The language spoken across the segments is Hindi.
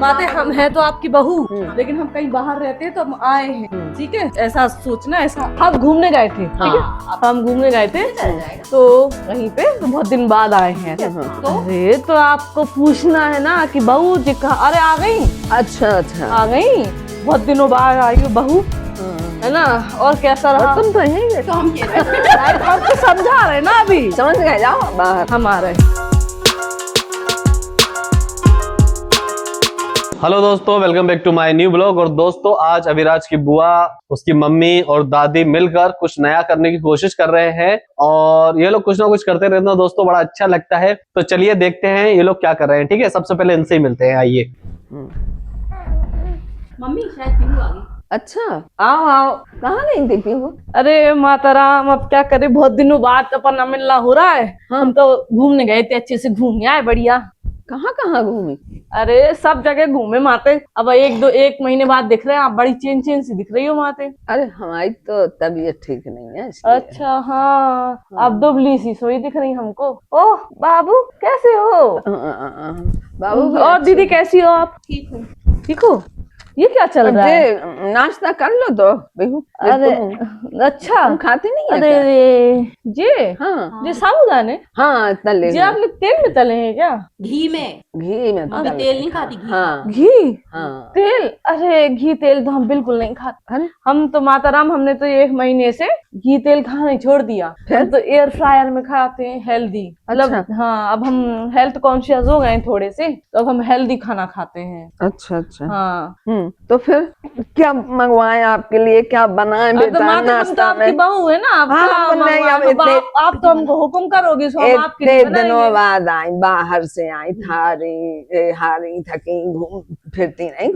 माते हम हैं तो आपकी बहू, लेकिन हम कहीं बाहर रहते हैं तो हम आए हैं, ठीक है। ऐसा सोचना, ऐसा हम घूमने गए थे, ठीक है। हम घूमने गए थे तो वहीं पे तो बहुत दिन बाद आए हैं। तो अरे तो आपको पूछना है ना कि बहू जी कहाँ। अरे आ गई। अच्छा अच्छा आ गई, बहुत दिनों बाद आई हो बहू, है ना। और कैसा रहा? तुम तो यहीं तो हम तो समझा रहे ना, अभी समझ गए, जाओ बाहर। हम आ रहे। हेलो दोस्तों, welcome back to my new blog. और दोस्तों आज अभिराज की बुआ, उसकी मम्मी और दादी मिलकर कुछ नया करने की कोशिश कर रहे हैं और ये लोग कुछ ना कुछ करते रहते हैं दोस्तों, बड़ा अच्छा लगता है। तो चलिए देखते हैं ये लोग क्या कर रहे हैं, ठीक है। सबसे पहले इनसे ही मिलते हैं, आइए। मम्मी शायद पीहू आ गई। अच्छा आओ आओ, कहाँ गई थी पीहू? अरे माता राम, अब क्या करे, बहुत दिनों बाद अपना मिलना हो रहा है। हम तो घूमने गए थे, अच्छे से घूम के आए, बढ़िया। कहाँ कहाँ घूमी? अरे सब जगह घूमे माते। अब एक महीने बाद दिख रहे हैं आप, बड़ी चेंज सी दिख रही हो माते। अरे हमारी तो तबीयत ठीक नहीं है इसलिए। अच्छा हाँ, अब दुबली सी सोई दिख रही हमको। ओह बाबू कैसे हो? बाबू और दीदी कैसी हो आप? ठीक हूँ। ठीक हो? ये क्या चल रहा है? जे नाश्ता कर लो तो पीहू। अरे अच्छा, तुम खाती नहीं है अरे क्या? ये हाँ ये साबूदाने हाँ तले जी हुए। आपने तेल में तले हैं क्या? घी में। घी में अभी तले तेल नहीं खा। खाती, घी हाँ घी हाँ। तेल? अरे घी तेल तो हम बिल्कुल नहीं खाते। अरे हम तो माता राम, हमने तो 1 महीने से घी तेल खाना ही छोड़ दिया। फिर? हम तो एयर फ्रायर में खाते हैं, हेल्दी। मतलब अच्छा। हाँ, अब हम हेल्थ कॉन्शियस हो गए हैं थोड़े से, तो अब हम हेल्दी खाना खाते हैं। अच्छा अच्छा। हाँ तो फिर क्या मंगवाएं आपके लिए, क्या बनाएं तो बेटा माता, हम तो नाश्ता आपकी में? बहू है ना, आप हाँ, क्या अब नहीं, मंगवाएं? अब इतने- आप तो हमको हुक्म करोगे, सो हम आपके लिए इतने दिनों बनाएंगे। बाद आई, बाहर से आई, हारी थकी, घूमती फिरती नहीं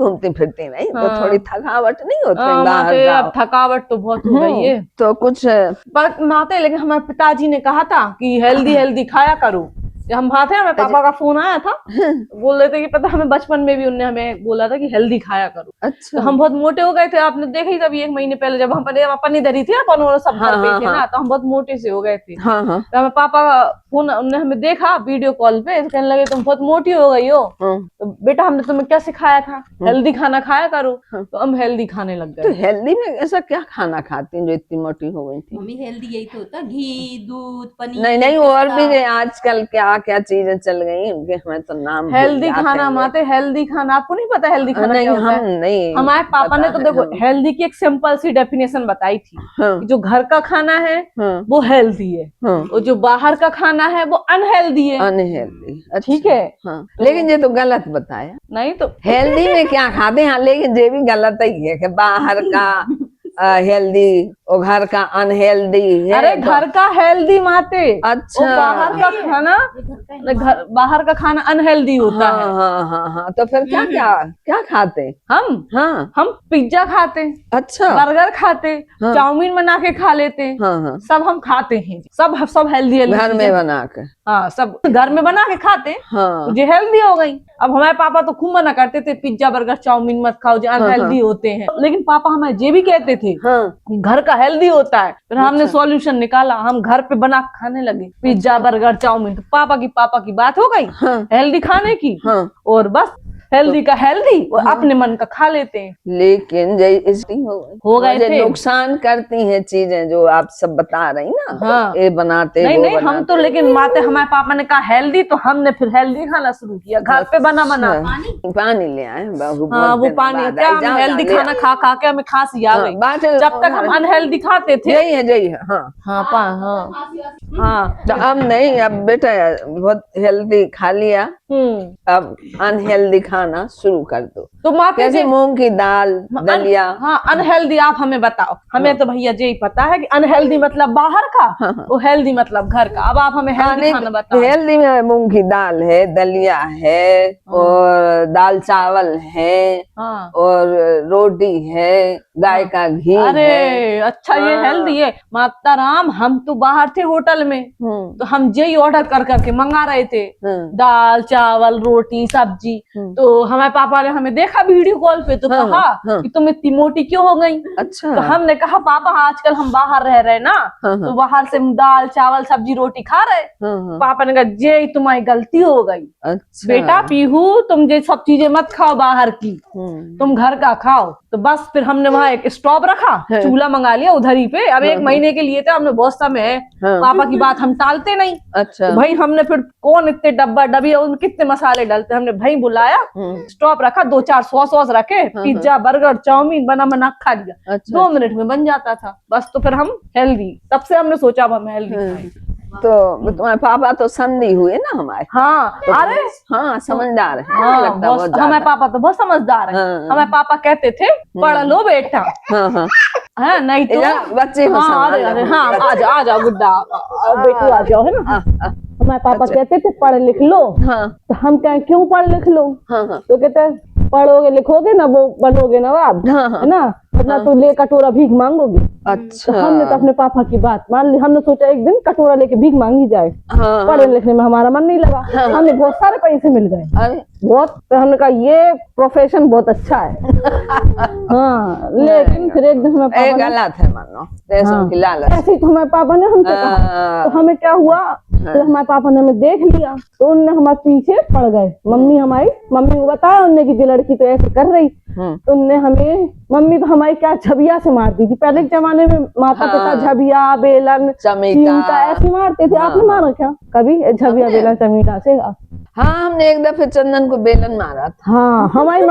तो हाँ। थोड़ी थकावट नहीं होती कहीं बाहर माते जाओ? अब थकावट तो बहुत हो गई है। तो कुछ पर माते, लेकिन हमारे पिताजी ने कहा था कि हेल्दी हेल्दी खाया करो। जब हम खाते हैं, हमें पापा का फोन आया था, बोल रहे थे कि पता, हमें बचपन में भी उनने हमें बोला था कि हेल्दी खाया करो। अच्छा। तो हम बहुत मोटे हो गए थे, आपने देखा ही तभी 1 महीने पहले जब हम अपन इधर ही थे, अपन और सब हाँ, घर पे हाँ, थे हाँ। ना, तो हम बहुत मोटे से हो गए थे। हाँ हाँ तो हमें पापा का फोन, उनने हमें देखा वीडियो कॉल पे, तो कहने लगे तुम बहुत मोटी हो गई हो। हाँ। तो बेटा हमने तुम्हें क्या सिखाया था, हेल्दी खाना खाया करो। तो हम हेल्दी खाने लग तो गए। हेल्दी में ऐसा क्या खाना खाती हैं जो इतनी मोटी हो गई थी? मम्मी हेल्दी यही तो होता, घी दूध पनीर। नहीं नहीं, और भी पिस्ता। आजकल क्या क्या चीजें चल गई, उनके हमें तो नाम भूल हेल्दी जाते खाना हैं। माते, हेल्दी खाना आपको नहीं पता हेल्दी खाना नहीं क्या होता हम है? नहीं, हमारे पापा ने तो पता है देखो हमें। हेल्दी की एक सिंपल सी डेफिनेशन बताई थी हाँ कि जो घर का खाना है हाँ वो हेल्दी है, हाँ। और जो बाहर का खाना है वो अनहेल्दी है। अनहेल्दी, अच्छा। ठीक है। हाँ लेकिन ये तो गलत बताया। नहीं तो हेल्दी में क्या खाते हैं? हाँ, लेकिन ये भी गलत ही है कि बाहर का हेल्दी और घर का अनहेल्दी है। अरे घर का हेल्दी माते, अच्छा। और बाहर का खाना, घर बाहर का खाना अनहेल्दी होता हाँ है। हाँ हाँ हाँ। तो फिर क्या क्या क्या खाते हैं? हम पिज्जा खाते, अच्छा। बर्गर खाते, हाँ। चाउमीन बना के खा लेते हैं। हाँ हाँ। सब हम खाते हैं, सब हेल्दी हेल्दी घर में बना के। हाँ सब घर में बना के खाते हैं, हाँ जो हेल्दी हो गई। अब हमारे पापा तो खूब मना करते थे, पिज्जा बर्गर चाउमीन मत खाओ, जो अनहेल्दी होते हैं। लेकिन पापा हमें ये भी कहते थे हाँ। कि घर का हेल्दी होता है। फिर हमने अच्छा। सॉल्यूशन निकाला, हम घर पे बना के खाने लगे पिज्जा बर्गर चाउमीन। तो पापा की बात हो गई हाँ। हेल्दी खाने की। हाँ। और बस हेल्दी का हेल्दी, और अपने मन का खा लेते हैं। लेकिन हो गए मुझे थे। नुकसान करती हैं चीजें जो आप सब बता रही ना। हाँ। ये बनाते नहीं वो नहीं, हम बनाते। तो लेकिन माते, हमारे पापा ने कहा हेल्दी, तो हमने फिर हेल्दी खाना शुरू किया, घर पे बना बना। अच्छा, पानी ले आए बहू। हाँ बहुत वो दिनों पानी, बाद क्या आई। हम जाओ, हेल्दी जाओ, ले खाना आओ। खा खा के हमें खांसी आ गई। जब तक हम अनहेल्दी खाते थे। यही है हाँ। हाँ हाँ हाँ। तो अब नहीं, अब बेटा बहुत हेल्दी खा लिया, अब अनहेल्दी खाना शुरू कर दो। तो माते कैसे? जी मूंग की दाल, दलिया। हाँ अनहेल्दी आप हमें बताओ, हमें तो भैया यही पता है कि अनहेल्दी मतलब बाहर का, और हेल्दी मतलब घर का। अब आप हमें हेल्दी खाना बताओ। हेल्दी में मूंग की दाल है, दलिया है, और दाल चावल है, हाँ। और रोटी है, गाय का घी अरे है। अच्छा, ये हेल्दी है माता राम। हम तो बाहर थे होटल में, तो हम यही ऑर्डर कर करके मंगा रहे थे, दाल चावल रोटी सब्जी। तो तो हमारे पापा ने हमें देखा वीडियो कॉल पे तो हाँ, कहा हाँ। कि तुम इतनी मोटी क्यों हो गई। अच्छा। तो हमने कहा पापा आजकल हम बाहर रह रहे ना, हाँ, तो हाँ, बाहर से दाल चावल सब्जी रोटी खा रहे। हाँ, हाँ, पापा ने कहा ये तुम्हारी गलती हो गई अच्छा। बेटा, पीहू तुम ये सब चीजें मत खाओ बाहर की, हम्म, तुम घर का खाओ। तो बस फिर हमने वहाँ एक स्टोव रखा, हाँ। चूल्हा मंगा लिया उधर ही पे। अब एक हाँ, महीने के लिए था, हमने बहुत समय है, हाँ। पापा की बात हम टालते नहीं। अच्छा। तो भाई हमने फिर कौन इतने डब्बा डबी और उनमें कितने मसाले डालते, हमने भाई बुलाया, स्टोव रखा, 2-4 सॉस रखे, पिज्जा बर्गर चाउमीन बना खा लिया। अच्छा। 2 मिनट में बन जाता था बस। तो फिर हम हेल्दी, तब से हमने सोचा अब हम हेल्दी खाएं। तो तुम्हारे पापा तो समझी हुए ना हमारे। हाँ तो अरे हाँ, समझदार है, हाँ, लगता बहुत हमारे ज्यादा। पापा तो बहुत समझदार है। हाँ। हमारे पापा कहते थे पढ़ लो बेटा, हाँ, हाँ। है नहीं तो इधर बच्चे को हाँ, अरे संभाल अरे लो। हाँ आ जाओ गुड्डा, बेटू आ जाओ, है ना। हमारे पापा कहते थे पढ़ लिख लो, हाँ, तो हम कहें क्यों पढ़ लिख लो। हाँ, हाँ, तो कहते हैं पढ़ोगे लिखोगे ना वो बनोगे नवाब, हाँ, हाँ। है ना, अपना तो ले कटोरा भीख मांगोगे। अच्छा। तो हमने तो अपने पापा की बात मान ली, हमने सोचा एक दिन कटोरा लेके भीख मांगी जाए। हाँ, पढ़ने लिखने में हमारा मन नहीं लगा, हाँ। हमें बहुत सारे पैसे मिल गए, अरे बहुत। तो हमने कहा ये प्रोफेशन बहुत अच्छा है। हाँ, लेकिन फिर एक दिन हमें ये पापा ने गलत है मानो, पैसों हाँ, की लालच। ऐसे ही तो हमारे पापा ने हमसे कहा। तो हमें क्या हुआ, तो हमारे पापा ने हमें देख लिया, तो उनने हमारे पीछे पड़ गए। मम्मी को बताया उनने कि ये लड़की तो ऐसे कर रही। तो उनने हमें, मम्मी तो हमारी क्या झबिया से मारती थी। पहले के जमाने में माता पिता झबिया बेलन चिमटा ऐसे मारते थे। आपने मारा क्या कभी झबिया बेलन चमीटा से? हाँ, हमने एक दफे चंदन को बेलन मारा था। हाँ, हमारी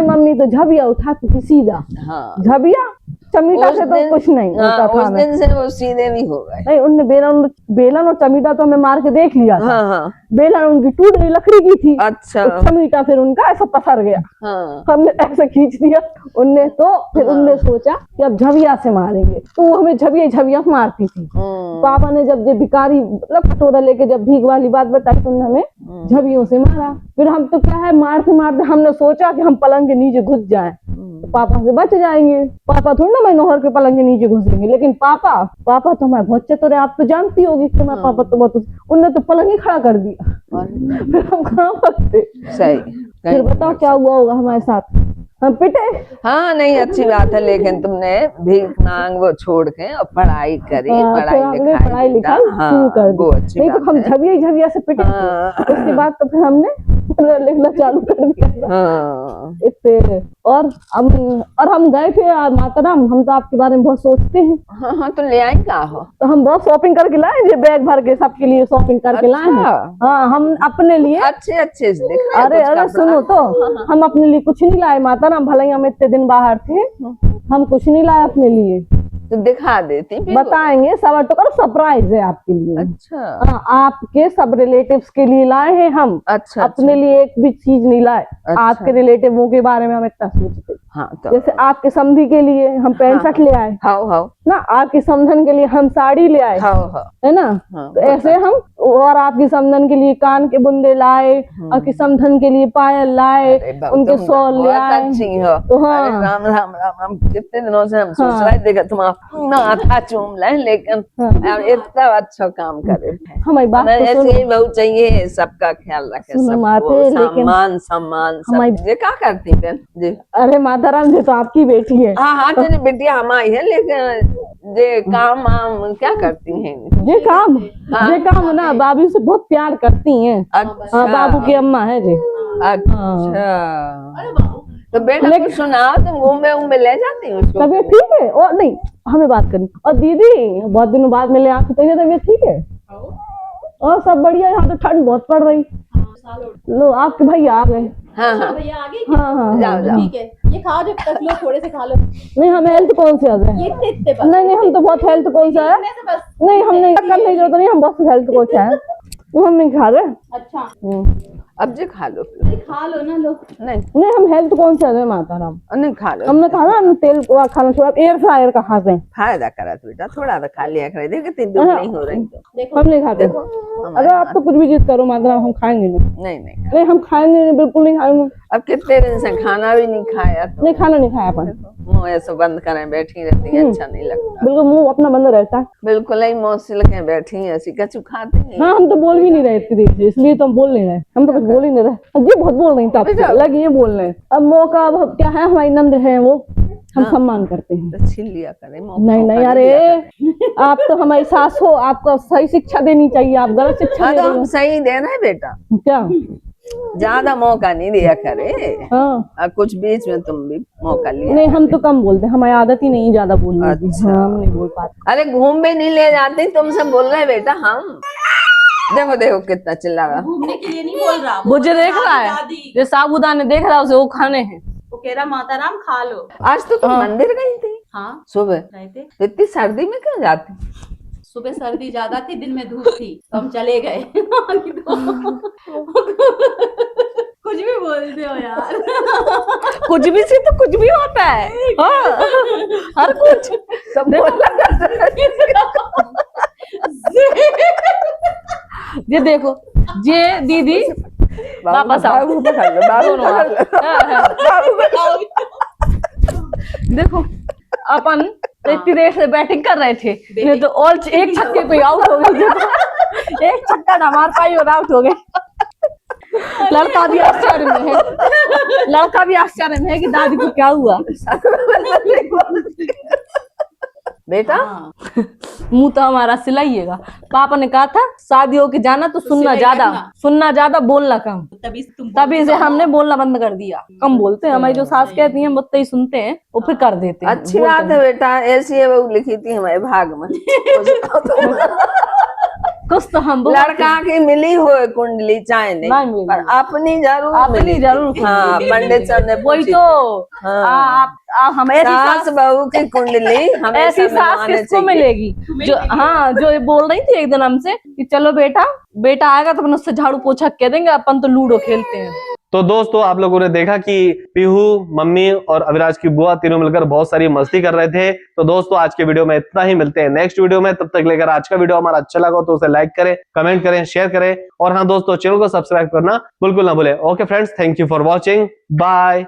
मम्मी तो झबिया उठाती थी सीधा। हाँ, झबिया चमीटा से तो कुछ नहीं होता था। उस दिन से वो सीधे भी हो गए। नहीं, उनने बेलन और चमीटा तो हमें मार के देख लिया था। हाँ, हाँ। बेलन उनकी टूट गई, लकड़ी की थी। अच्छा। तो चमीटा फिर उनका ऐसा पसर गया। हाँ, हमने ऐसे खींच दिया उनने, तो फिर उनने सोचा कि अब झबिया से मारेंगे, तो वो हमें झबिया मारती थी। पापा ने जब ये भिखारी मतलब कटोरा लेके जब भीख वाली बात बताई तो उन्होंने हमें झबियों से मारा। फिर हम तो क्या है, मारते मारते हमने सोचा कि हम पलंग के नीचे घुस जाएं तो पापा से बच जाएंगे। पापा थोड़ी ना मैं नौहर के पलंग के नीचे घुसेंगे, लेकिन पापा तो हमारे बहुत चतुर है। आप तो जानती होगी कि हमारे पापा तो बहुत, उनने तो पलंग ही खड़ा कर दिया। फिर हम कहाँ भागते। सही। फिर बताओ क्या हुआ होगा हमारे साथ, हम पिटे। हाँ, नहीं, अच्छी बात है, लेकिन तुमने भीख मांग वो छोड़ के और पढ़ाई करी, पढ़ाई लिखाई शुरू कर दी। वो अच्छी नहीं तो बात हम है। झबिया से पिटे। उसके बाद तो फिर हमने पढ़ना लिखना चालू कर दिया इससे। और हम गए थे माताराम, हम तो आपके बारे में बहुत सोचते हैं। हाँ, तो ले आई क्या हो? तो हम बहुत शॉपिंग करके लाए, ये बैग भर के सबके लिए शॉपिंग करके लाए हैं। हाँ, हम अपने लिए अच्छे दिख अरे सुनो तो, हम अपने लिए कुछ नहीं लाए माताराम, भले ही हम इतने दिन बाहर थे, हम कुछ नहीं लाए अपने लिए। तो दिखा देती, बताएंगे, सबर तो करो, सरप्राइज है आपके लिए। अच्छा। हाँ, आपके सब रिलेटिव्स के लिए लाए हैं हम। अच्छा। अपने लिए एक भी चीज नहीं लाए। अच्छा। आपके रिलेटिवों के बारे में हम इतना सोचते। हाँ, तो जैसे आपके समधी के लिए हम पैंट शर्ट ले आए हाउ ना, आपकी समधन के लिए हम साड़ी ले आए, है ना। तो ऐसे हम, और आपकी समधन के लिए कान के बुंदे लाए, आपकी समधन के लिए पायल लाए, उनके शॉल ले आए। तो हाँ, राम राम राम राम, कितने दिनों से हम सोच रहे थे तुम माथा चूम लें, लेकिन इतना अच्छा काम करे। हमारी बात ऐसे ही बहू चाहिए, सबका ख्याल रखे, सम्मान सब। ये क्या करती बहन जी? अरे माताराम जी तो आपकी बेटी है। हाँ, चलिए बेटिया हमारी है, लेकिन ये काम क्या करती हैं? ये काम ना बाबू से बहुत प्यार करती हैं। अच्छा। बाबू की अम्मा है जी। अच्छा। तो बेटा कुछ सुनाओ, तुम घूमे ले जाती हो उसको? तबीयत ठीक है? और नहीं, हमें बात करनी। और दीदी बहुत दिनों बाद मिले आपकी, तबीयत ठीक है? और सब बढ़िया। यहाँ तो ठंड बहुत पड़ रही। लो आपके भैया आ गए। हाँ, भैया आ गई। हाँ, जाओ। ठीक है, ये खाओ, जब तक लो, थोड़े से खा लो। नहीं, हमें हेल्थ कॉन्शियस है। नहीं, हम तो बहुत हेल्थ कॉन्शियस है। नहीं, हम नहीं करने जरूरत नहीं, हम बहुत हेल्थ कॉन्शियस है, हम नहीं खा रहे। अच्छा, अब जो खा लो ना लो। नहीं, हम हेल्थ कॉन्शियस है माताराम। नहीं खा लो, हमने खाना, हम तेल खाना छोड़ा, एयर फ्रायर का खाते हैं। फायदा करा बेटा, थोड़ा तो खा लिया करे, देखो कितनी दूर नहीं हो रही तो। हम नहीं खाते। अगर आप तो कुछ भी चीज करो माताराम, हम खाएंगे नहीं। नहीं, हम खाएंगे नहीं, बिल्कुल नहीं खाएंगे। अब कितने दिन से खाना भी नहीं खाया तो नहीं खाना नहीं खाया अपन, मुंह ऐसे बंद करें बैठी रहती है, अच्छा नहीं लगता। बिल्कुल मुंह अपना बंद रहता है। बिल्कुल ही मुंह से लगे बैठी है, ऐसी कछु खाते नहीं। हाँ हम तो बोल भी नहीं रहे थे, इसलिए तो हम बोल नहीं रहे, हम तो कुछ बोल ही नहीं रहे। ये बहुत बोल रही थी आपसे, अलग ये बोल रहे हैं। अब मौका अब क्या है, हमारी नंद है वो, हम सम्मान करते हैं। तो छीन लिया करें नहीं नहीं, अरे आप तो हमारी सास हो, आपको सही शिक्षा देनी चाहिए, आप गलत शिक्षा हाँ दे तो रही हम हो। सही दे रहे हैं बेटा, क्या? ज्यादा मौका नहीं दिया करे। हाँ कुछ बीच में तुम भी मौका लिया। नहीं, हम तो कम बोलते हैं, हमारी आदत ही नहीं ज्यादा बोलने की। अच्छा। हाँ, हम नहीं बोल पाते। अरे घूम भी नहीं ले जाते, तुमसे बोल रहे हैं बेटा हम। देखो देखो कितना चिल्ला रहा। घूमने के लिए नहीं बोल रहा, मुझे देख रहा है, दादी ये साबूदाने देख रहा है, उसे वो खाने हैं। वो कह रहा माता राम खा लो। आज तो तुम मंदिर गई थी हाँ सुबह, गए थे। तो इतनी सर्दी में क्यों जाती? सुबह सर्दी ज्यादा थी, दिन में धूप थी, तो हम चले गए। कुछ भी बोलते हो यार। कुछ भी से तो कुछ भी होता है। हाँ, हर कुछ। सब ये देखो, ये दीदी वापस आओ। बाबू पकड़ लो, बाबू दोनों पकड़ लो, हाँ, हाँ। बाबू पकड़ लो। देखो अपन इतनी देर से बैटिंग कर रहे थे, नहीं तो और एक छक्के पे आउट हो गए। एक छक्का ना मार पाई और आउट हो गए। लड़का भी आश्चर्य में है, लड़का भी आश्चर्य में है कि दादी को क्या हुआ। बेटा मुंह तो हमारा सिलाइएगा। पापा ने कहा था शादी हो के जाना तो सुनना सिलाई ज्यादा, करना। सुनना ज्यादा, बोलना कम। तभी से हमने बोलना बंद कर दिया, कम बोलते हैं। हमारी जो सास कहती है हम उतना ही सुनते हैं, वो फिर कर देते हैं। अच्छी बात है बेटा, ऐसी है वो लिखी थी हमारे भाग में। कुछ तो हम लड़का की मिली हो कुंडली चाहे नहीं नहीं, मिली। पर अपनी जरूर अपनी मिली। जरूर हाँ, पंडित सर ने वही पूछी तो। थी। हाँ। आप हम ऐसी सास बहू की कुंडली हमेशा ऐसी सास मिलवाने किसको चाहिए। मिलेगी? जो हाँ, जो ये बोल रही थी एक दिन हमसे कि चलो बेटा, बेटा आएगा तो अपन उससे झाड़ू पोछा कह देंगे, अपन तो लूडो खेलते हैं। तो दोस्तों आप लोगों ने देखा कि पीहू, मम्मी और अविराज की बुआ तीनों मिलकर बहुत सारी मस्ती कर रहे थे। तो दोस्तों आज के वीडियो में इतना ही, मिलते हैं नेक्स्ट वीडियो में। तब तक लेकर आज का वीडियो हमारा अच्छा लगा तो उसे लाइक करें, कमेंट करें, शेयर करें और हाँ दोस्तों चैनल को सब्सक्राइब करना बिल्कुल ना भूलें। Okay friends, thank you for watching, bye.